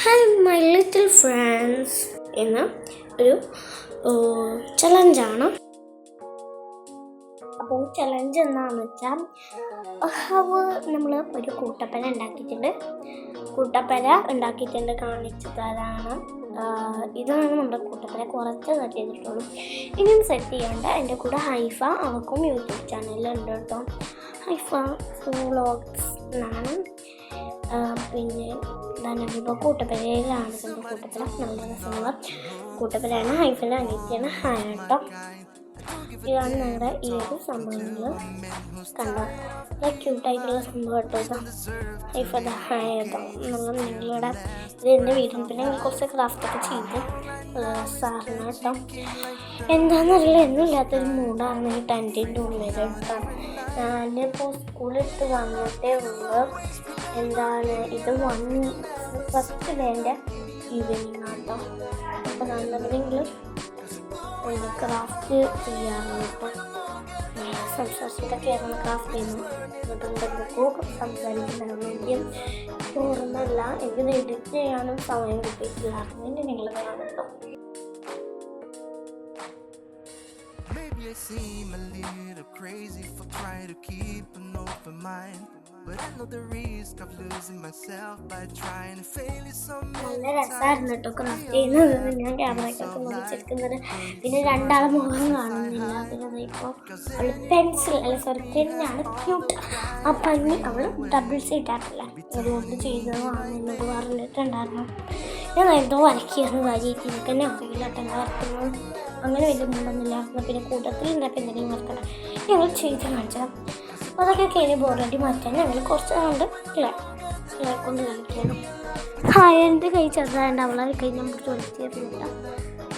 Hi my little friends എന്ന ഒരു ചലഞ്ചാണ്. അപ്പോൾ ചലഞ്ച് എന്താണെന്ന് വെച്ചാൽ നമ്മൾ ഒരു കൂട്ടപ്പന ഉണ്ടാക്കിയിട്ടുണ്ട് കാണിച്ചു തരാണ്. ഇതാണ് നമ്മുടെ കൂട്ടപ്പന. കുറച്ച് സെറ്റ് ചെയ്തിട്ടുള്ളൂ, ഇനിയും സെറ്റ് ചെയ്യേണ്ട. എൻ്റെ കൂടെ ഹൈഫ, അവൾക്കും യൂട്യൂബ് ചാനലുണ്ട് കേട്ടോ. ഹൈഫ വ്ളോഗ്സ് എന്നാണ്. പിന്നെ ഇപ്പോൾ കൂട്ടപ്പനയിലാണ് കൂട്ടപ്പന. നല്ല രസമുള്ള കൂട്ടപ്പനയാണ്. ഹൈഫിൻ്റെ അനിയത്തിയാണ് ഹായ കേട്ടോ. ഇതാണ് ഞങ്ങളുടെ ഈ ഒരു സംഭവങ്ങൾ. കണ്ടോ, ക്യൂട്ടായിട്ടുള്ള സംഭവം കേട്ടോ. ഹൈഫയുടെ ഹായ കേട്ടോ. നിങ്ങളുടെ ഇത് എൻ്റെ വീട്ടിൽ പിന്നെ കുറച്ച് ക്രാഫ്റ്റൊക്കെ ചെയ്ത് സാറിന് കേട്ടോ. എന്താണെന്നറിയില്ല, എന്നും ഇല്ലാത്തൊരു മൂടാണ് ഈ ടെൻറ്റിൻ്റെ ഉള്ളിൽ കേട്ടോ. ഞാനിപ്പോൾ സ്കൂളിട്ട് വന്നിട്ടേ ഉള്ളൂ. എന്താണ് ഇത് ഫസ്റ്റ് ഡേൻ്റെ ഈവനിങ് ആട്ടോ. അപ്പോൾ നല്ലവരെങ്കിലും ക്രാഫ്റ്റ് ചെയ്യാറുണ്ട് കേട്ടോ. സംസാരിച്ചിട്ടൊക്കെയാണ് ക്രാഫ്റ്റ് ചെയ്യുന്നത്. എന്തൊക്കെയോ സംസാരിക്കുന്നതാണെങ്കിൽ ഓർമ്മല്ല. എനിക്കിത് എഡിറ്റ് ചെയ്യാനും സമയം കിട്ടിയിട്ടില്ല. അതിൻ്റെ നിങ്ങൾ കാണുന്നുണ്ടോ. Maybe I seem a little crazy for trying to keep an open mind, but I know the risk of losing myself by trying to fail is so നല്ല രസമായിരുന്നു കേട്ടോ ക്രാഫ്റ്റ് ചെയ്യുന്നത്. ഞാൻ ക്യാമറയ്ക്കൊക്കെ നോക്കിച്ചെടുക്കുന്നത്. പിന്നെ രണ്ടാളെ മുഖം കാണുന്നില്ല. പിന്നെ ഇപ്പോൾ അവൾ പെന്നാണ് ക്യൂട്ട്. ആ പഞ്ഞി അവൾ ഡബിൾ സൈഡ് ആക്കില്ല, അതുകൊണ്ട് ചെയ്തതാണ് എന്നോട് പറഞ്ഞിട്ടുണ്ടായിരുന്നു. ഞാൻ എന്തോ വരയ്ക്കായിരുന്നു കാര്യമായിട്ട് എനിക്ക് തന്നെ അറിയില്ല കേട്ടോ എന്താ വരയ്ക്കുന്നത്. അങ്ങനെ വലിയ മുണ്ടൊന്നുമില്ലായിരുന്നു. പിന്നെ കൂട്ടത്തിൽ ഉണ്ടാക്കി എന്തെങ്കിലും വരക്കണം ഞങ്ങൾ ചെയ്ത് കാണിച്ചത്. അപ്പോൾ അതൊക്കെ കഴിഞ്ഞ് ബോറടി മാറ്റാൻ ഞങ്ങൾ കുറച്ച് കണ്ട് ക്ലേ കൊണ്ട് കളിക്കണം. എൻ്റെ കൈ ചെറുതായതുകൊണ്ട് അവളെ കൈ നമ്മൾ തൊളിച്ചിരുന്നില്ല.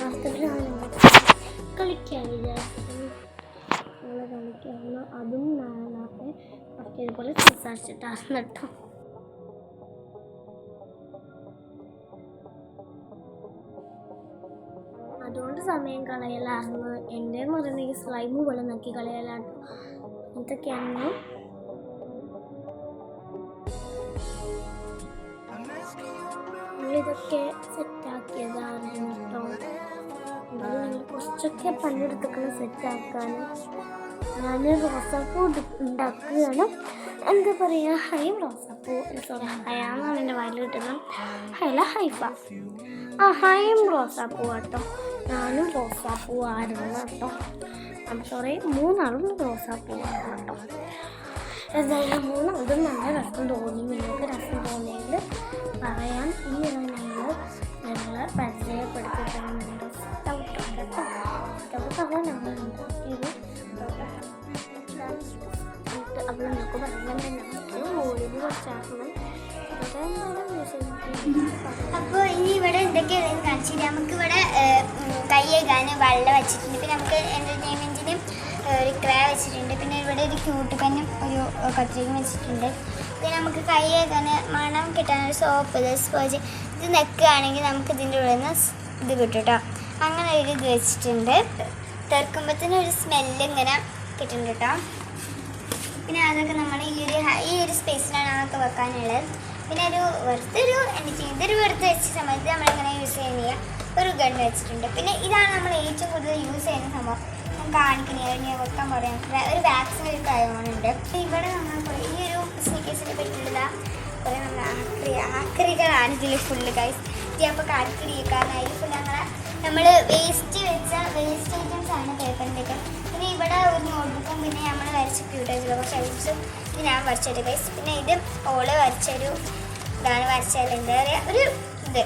വാസ്തവത്തിലാണ് കളിക്കാൻ വിചാരിച്ചത്. ഞങ്ങൾ കളിക്കാവുന്ന അതും നാളെ കുറച്ചതുപോലെ സംസാരിച്ചിട്ടായിരുന്നു കേട്ടോ. അതുകൊണ്ട് സമയം കളയലായിരുന്നു. എൻ്റെ മുറിന് ഈ സ്ലൈമ് പോലെ നോക്കി കളയലാട്ടോ. എന്തൊക്കെയാണെന്ന് ഇതൊക്കെ സെറ്റാക്കിയതായിരുന്നു കേട്ടോ. കുറച്ചൊക്കെ പണിയെടുത്തൊക്കെ സെറ്റാക്കാൻ ഞാൻ റോസാപ്പൂ ഉണ്ടാക്കുകയാണ്. എന്താ പറയുക, ഹൈം റോസാപ്പൂ, സോറി ഹയാന്നാണ് എൻ്റെ വായിൽ കിട്ടുന്നത്. ഹൈല ഹൈഫ ഹൈം റോസാപ്പൂ കേട്ടോ. ഞാനും റോസാപ്പൂ ആയിരുന്നു കേട്ടോ. സോറി, മൂന്നാളും റോസാപ്പൂവാണ് കേട്ടോ. എന്തായാലും മൂന്നാളും നല്ല രസം തോന്നി. നിങ്ങൾക്ക് രസം തോന്നിയെങ്കിൽ പറയാം. ഇനിയാണ് ഞങ്ങൾ പരിചയപ്പെടുത്തിയിട്ടുണ്ട് സ്റ്റൗട്ട് കേട്ടോ. സ്റ്റൗട്ടൊക്കെ ഞങ്ങൾ ഉണ്ടാക്കിയത്. അപ്പോൾ നമുക്ക് പറയാൻ ഓടിന് കുറച്ചാക്കണം. അപ്പോൾ ഇനി ഇവിടെ എന്തൊക്കെയാണ് കാണിച്ചിട്ട് നമുക്കിവിടെ കൈ കഴുകാൻ വെള്ളം വെച്ചിട്ടുണ്ട്. പിന്നെ നമുക്ക് എൻ്റർടൈൻമെൻറ്റിന് ഒരു ക്രേ വെച്ചിട്ടുണ്ട്. പിന്നെ ഇവിടെ ഒരു ക്യൂട്ട് പെന്നും ഒരു കത്രികയും വെച്ചിട്ടുണ്ട്. പിന്നെ നമുക്ക് കൈ കഴുകാൻ മണം കിട്ടാനൊരു സോപ്പ്, സ്പോഞ്ച് ഇത് നെക്കുകയാണെങ്കിൽ നമുക്ക് ഇതിൻ്റെ ഉള്ളിൽ നിന്ന് ഇത് കിട്ടും കേട്ടോ. അങ്ങനെ ഒരു ഇത് വെച്ചിട്ടുണ്ട്. തെറുക്കുമ്പോഴത്തേനും ഒരു സ്മെല്ല് ഇങ്ങനെ കിട്ടുന്നുണ്ട് കേട്ടോ. പിന്നെ അതൊക്കെ നമ്മൾ ഈ ഒരു സ്പേസിലാണ് അതൊക്കെ വെക്കാനുള്ളത്. പിന്നെ ഇതൊരു വെറുതെ വെച്ച സമയത്ത് നമ്മളിങ്ങനെ യൂസ് ചെയ്യുന്ന ഒരു ഗൺ വെച്ചിട്ടുണ്ട്. പിന്നെ ഇതാണ് നമ്മൾ ഏറ്റവും കൂടുതൽ യൂസ് ചെയ്യുന്ന സംഭവം. ഞാൻ കാണിക്കുന്നത് വെക്കാൻ പറയാൻ ഒരു വാക്സിൻ ഒരു കാര്യങ്ങളുണ്ട്. ഇവിടെ നമ്മൾ ഈ ഒരു സ്നീക്കേഴ്സിനെ പറ്റിയുള്ള കുറേ ആക്രികളാണ് ഇതിൽ ഫുള്ള് ഗൈസ്. ഇത് അപ്പോൾ കാണിക്കുന്നത് അതിൽ ഫുൾ നമ്മൾ വേസ്റ്റ് ഐറ്റംസ് ആണ് പേപ്പറിൻ്റെയൊക്കെ. പിന്നെ ഇവിടെ ഒരു നോട്ട്ബുക്കും പിന്നെ നമ്മൾ വരച്ച ക്യൂട്ടായിട്ടുള്ള കുറച്ച് ഐറ്റംസും ഇത് ഞാൻ വരച്ചത് ഗൈസ്. പിന്നെ ഇത് ഓള് വരച്ചൊരു ഇതാണ് വരച്ചതിൻ്റെ ഒരു ഇത്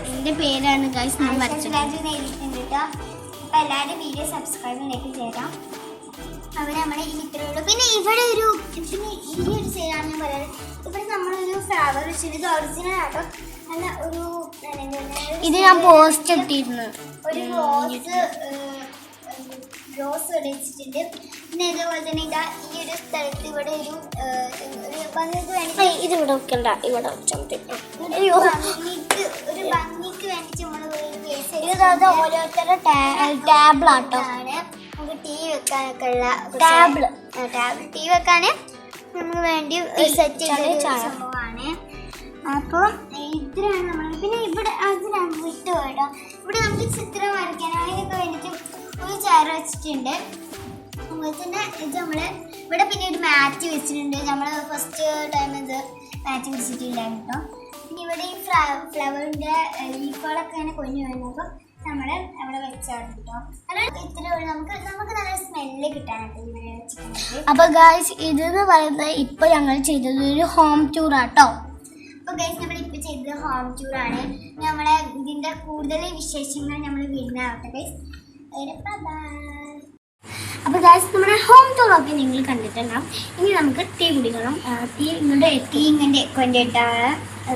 എൻ്റെ പേരാണ് ഗൈസ്. ഞാൻ എഴുതിയിട്ടുണ്ട് കേട്ടോ. അപ്പോൾ എല്ലാവരും വീഡിയോ സബ്സ്ക്രൈബിലേക്ക് ചേരാം. അവർ നമ്മുടെ ഇത്രയുള്ളൂ. പിന്നെ ഇവിടെ പിന്നെ ഈ ഒരു സൈഡാണ് ഞാൻ പറയുന്നത്. ഇവിടെ നമ്മളൊരു ഫ്ലവർ വെച്ചിട്ട് ഇത് ഒറിജിനൽ ആട്ടോ. നല്ല ഒരു ഇത് ഞാൻ പോസ്റ്റ് ഇട്ടിരുന്നു. ഒരു റോസ് വെച്ചിട്ടുണ്ട്. പിന്നെ ഇതേപോലെ തന്നെ ഇതാ ഈ ഒരു സ്ഥലത്ത് ഇവിടെ ഒരു ഇതിവിടെ വെക്കണ്ട, ഇവിടെ ഒരു ഭംഗിക്ക് വേണ്ടിയിട്ട് നമ്മൾ ഓരോരുത്തരുടെ ടാബിളാട്ടോ. നമുക്ക് ടീ വെക്കാനൊക്കെ ഉള്ള ടീ വെക്കാൻ നമുക്ക് വേണ്ടി സെറ്റ് ചെയ്ത സംഭവമാണ്. അപ്പോൾ ഇതിലാണ് നമ്മൾ പിന്നെ ഇവിടെ അതിനാണ് വിട്ടു പോയിട്ടോ. ഇവിടെ നമുക്ക് ചിത്രം വരയ്ക്കാൻ അതിനൊക്കെ വേണ്ടിയിട്ട് ഒരു ചെയർ വെച്ചിട്ടുണ്ട്. അതുപോലെ തന്നെ ഇത് നമ്മൾ ഇവിടെ പിന്നെ ഒരു മാറ്റ് വെച്ചിട്ടുണ്ട്. നമ്മൾ ഫസ്റ്റ് ടൈം ഇത് മാറ്റ് വെച്ചിട്ടില്ലായിരുന്നു കേട്ടോ. പിന്നെ ഇവിടെ ഈ ഫ്ലവറിൻ്റെ ലീഫുകളൊക്കെ ഇങ്ങനെ കൊഞ്ഞു വരുന്നപ്പോൾ നമ്മൾ അവിടെ വെച്ചാണ് കേട്ടോ. അതായത് ഇത്രയുള്ള നമുക്ക് നല്ല സ്മെല്ല് കിട്ടാനായിട്ട് ഇവിടെ വെച്ചിട്ടുണ്ട്. അപ്പോൾ ഗായ്സ് ഇതെന്ന് പറയുന്നത് ഇപ്പോൾ ഞങ്ങൾ ചെയ്തത് ഒരു ഹോം ടൂർ ആട്ടോ. അപ്പോൾ ഗൈസ് നമ്മളിപ്പോൾ ചെയ്തത് ഹോം ടൂറാണ്. നമ്മളെ ഇതിൻ്റെ കൂടുതൽ വിശേഷങ്ങൾ നമ്മൾ വരുന്നതാവട്ടെ ഗൈസ്. അപ്പോൾ ഗായ്സ് നമ്മുടെ ഹോം ടൂറൊക്കെ നിങ്ങൾ കണ്ടിട്ടുണ്ടാകും. ഇനി നമുക്ക് ടീ കുടിക്കണം. ടീ ഇങ്ങനെ കൊണ്ടിട്ടാണ്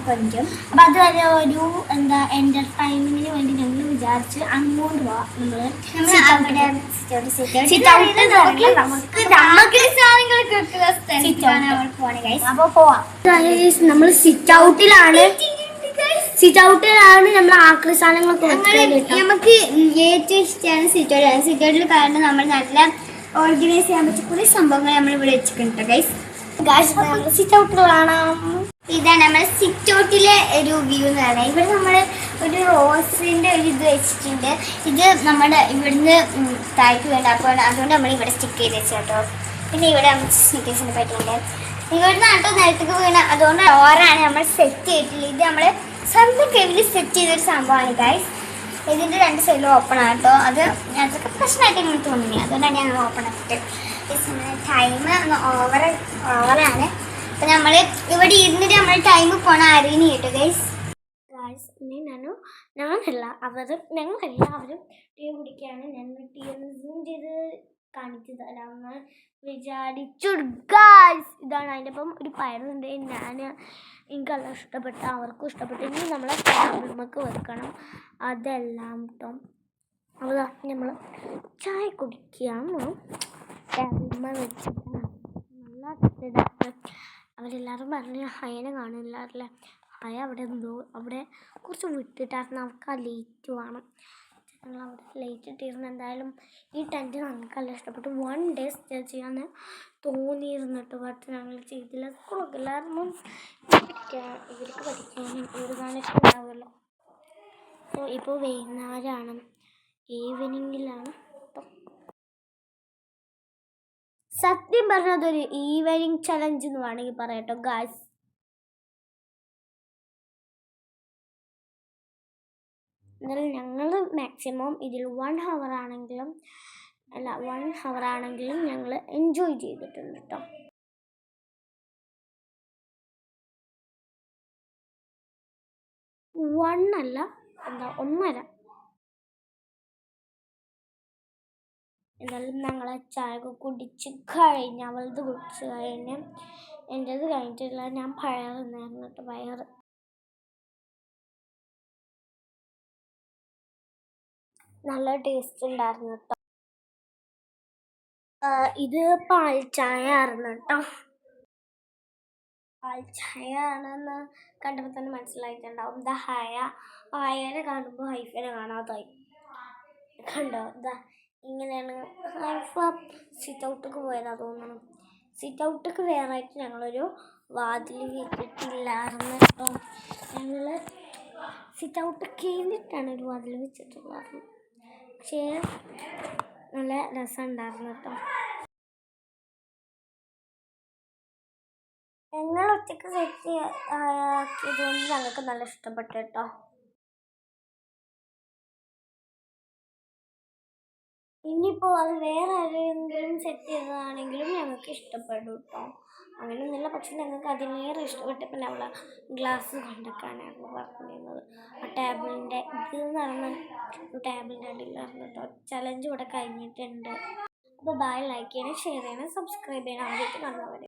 കൊഞ്ചും. അപ്പോൾ അതുവരെ ഒരു എൻ്റർടൈൻമെൻറ്റിന് വേണ്ടി ഞങ്ങൾ വിചാരിച്ച് അങ്ങോട്ട് പോവാം. അപ്പോൾ പോവാം. നമ്മൾ സിറ്റ് ഔട്ടിലാണ് നമ്മൾ ആക്രി സാധനങ്ങളൊക്കെ നമുക്ക് ഏറ്റവും ഇഷ്ടമാണ് സിറ്റ് ഔട്ട്. സിറ്റ് ഔട്ടിൽ കാരണം നമ്മൾ നല്ല ഓർഗനൈസ് ചെയ്യാൻ പറ്റിയ കുറേ സംഭവങ്ങൾ നമ്മൾ ഇവിടെ വെച്ചിട്ടുണ്ട് ഗൈസ്. സിറ്റ് ഔട്ടിൽ കാണാം. ഇതാണ് നമ്മൾ സിറ്റ് ഔട്ടിലെ ഒരു വ്യൂ എന്ന് പറയുന്നത്. ഇവിടെ നമ്മൾ ഒരു റോസിൻ്റെ ഒരു ഇത് വെച്ചിട്ടുണ്ട്. ഇത് നമ്മുടെ ഇവിടുന്ന് താഴേക്ക് വേണ്ട, അപ്പോൾ അതുകൊണ്ട് നമ്മൾ ഇവിടെ സ്റ്റിക്ക് ചെയ്ത് വെച്ചു കേട്ടോ. പിന്നെ ഇവിടെ നമുക്ക് സ്നിക്കേഴ്സിനെ പറ്റിയുണ്ട്. ഇവിടുന്ന് കേട്ടോ നിലത്തേക്ക് വീണ, അതുകൊണ്ട് ഓറാണ് നമ്മൾ സെറ്റ് ചെയ്തിട്ടില്ല. ഇത് നമ്മൾ സ്വന്തം കെവിൽ സെറ്റ് ചെയ്തൊരു സംഭവമാണ് ഗൈസ്. ഇതിൻ്റെ രണ്ട് സൈഡിലും ഓപ്പൺ ആട്ടോ. അതൊക്കെ പ്രശ്നമായിട്ട് എനിക്ക് തോന്നുന്നില്ല, അതുകൊണ്ടാണ് ഞങ്ങൾ ഓപ്പൺ ആക്കിയിട്ട്. ടൈം ഓവറാണ്. അപ്പം നമ്മൾ ഇവിടെ ഇരുന്നിട്ട് നമ്മൾ ടൈം പോണ അറിയുന്ന കേട്ടോ ഗൈസ്. ഇനി ഞങ്ങളെല്ലാവരും ടീ കുടിക്കുകയാണ്. ഞങ്ങൾ ടീ ഒന്ന് സൂം ചെയ്ത് കാണിച്ചു തരാമെന്ന് വിചാരിച്ചു ഗൈസ്. ഇതാണ് അതിൻ്റെ ഒപ്പം ഒരു പയറുണ്ട്. എനിക്കല്ല ഇഷ്ടപ്പെട്ട, അവർക്കും ഇഷ്ടപ്പെട്ടു. ഇനി നമ്മളെ ടേബിൾക്ക് വെക്കണം അതെല്ലാം കേട്ടോ. അപ്പോൾ നമ്മൾ ചായ കുടിക്കുകയാണ്. ടേബിൾമ വെച്ചിട്ട് നല്ല അവരെല്ലാവരും പറഞ്ഞ് ഹയനെ കാണില്ലാറില്ല. ഹയ അവിടെ കുറച്ച് വിട്ടിട്ടായിരുന്നു. അവർക്ക് ആ ലൈറ്റ് വേണം. ഞങ്ങൾ അവിടെ ലൈറ്റ് ഇട്ടിരുന്നു. എന്തായാലും ഈ ടെൻറ്റ് നമുക്കല്ല ഇഷ്ടപ്പെട്ടു. 1 ഡേ സ്റ്റേ ചെയ്യാമെന്ന് തോന്നിയിരുന്നു കേട്ടോ. ബട്ട് ഞങ്ങൾ ചെയ്തില്ല. സ്കൂളൊക്കെ എല്ലാവരും ഇവർക്ക് പഠിക്കാനും എഴുതാനൊക്കെ ഉണ്ടാവുമല്ലോ. അപ്പോൾ ഇപ്പോൾ വൈകുന്നേരമാണ്, ഈവനിങ്ങിലാണ് കേട്ടോ. സത്യം പറഞ്ഞതൊരു ഈവനിങ് ചലഞ്ച് എന്ന് വേണമെങ്കിൽ പറയാം കേട്ടോ ഗായ്സ്. എന്നാലും ഞങ്ങൾ മാക്സിമം ഇതിൽ 1 ഹവർ ആണെങ്കിലും ഞങ്ങൾ എൻജോയ് ചെയ്തിട്ടുണ്ട് കേട്ടോ. ഒന്നര. എന്നാലും ഞങ്ങളെ ചായ കുടിച്ച് കഴിഞ്ഞ് അവളത് കുടിച്ച് കഴിഞ്ഞ് എൻ്റേത് കഴിഞ്ഞിട്ടില്ല. ഞാൻ പയറുന്നായിരുന്നു കേട്ടോ. പയറ് നല്ല ടേസ്റ്റ് ഉണ്ടായിരുന്നു കേട്ടോ. ഇത് പാൽ ചായ ആയിരുന്നു കേട്ടോ. പാൽ ചായ ആണെന്ന് കണ്ടപ്പോൾ തന്നെ മനസ്സിലായിട്ടുണ്ടാവും. ഇതാ ഹയനെ കാണുമ്പോൾ ഹൈഫനെ കാണാതായി കണ്ടോ. ഇതാ ഇങ്ങനെയാണ് ഹൈഫ സിറ്റ് ഔട്ടൊക്കെ പോയതാ തോന്നണം. സിറ്റ് ഔട്ടൊക്കെ വേറെ ആയിട്ട് ഞങ്ങളൊരു വാതിൽ വെച്ചിട്ടില്ലായിരുന്നു കേട്ടോ. ഞങ്ങൾ സിറ്റ് ഔട്ട് കഴിഞ്ഞിട്ടാണ് ഒരു വാതിൽ വെച്ചിട്ടുണ്ടായിരുന്നത്. പക്ഷേ നല്ല രസമുണ്ടായിരുന്നു കേട്ടോ. ഞങ്ങൾ ഒറ്റയ്ക്ക് സെറ്റ് ആക്കിയതുകൊണ്ട് ഞങ്ങൾക്ക് നല്ല ഇഷ്ടപ്പെട്ടു കേട്ടോ. ഇനിയിപ്പോൾ അത് വേറെ ആരെങ്കിലും സെറ്റ് ചെയ്തതാണെങ്കിലും ഞങ്ങൾക്ക് ഇഷ്ടപ്പെടും കേട്ടോ. അങ്ങനെയൊന്നുമില്ല, പക്ഷെ ഞങ്ങൾക്ക് അതിലേറെ ഇഷ്ടപ്പെട്ടപ്പോൾ നമ്മൾ ഗ്ലാസ് കൊണ്ടൊക്കെയായിരുന്നു പറഞ്ഞിരുന്നത്. ആ ടേബിളിൻ്റെ ഇത് നടന്ന ടേബിളിൻ്റെ അടിയിലായിരുന്നു കേട്ടോ. ചലഞ്ച് ഇവിടെ കഴിഞ്ഞിട്ടുണ്ട്. അപ്പോൾ ബൈ. ലൈക്ക് ചെയ്യണം, ഷെയർ ചെയ്യണം, സബ്സ്ക്രൈബ് ചെയ്യണം. ആദ്യമായിട്ട് കാണുന്നവരെ.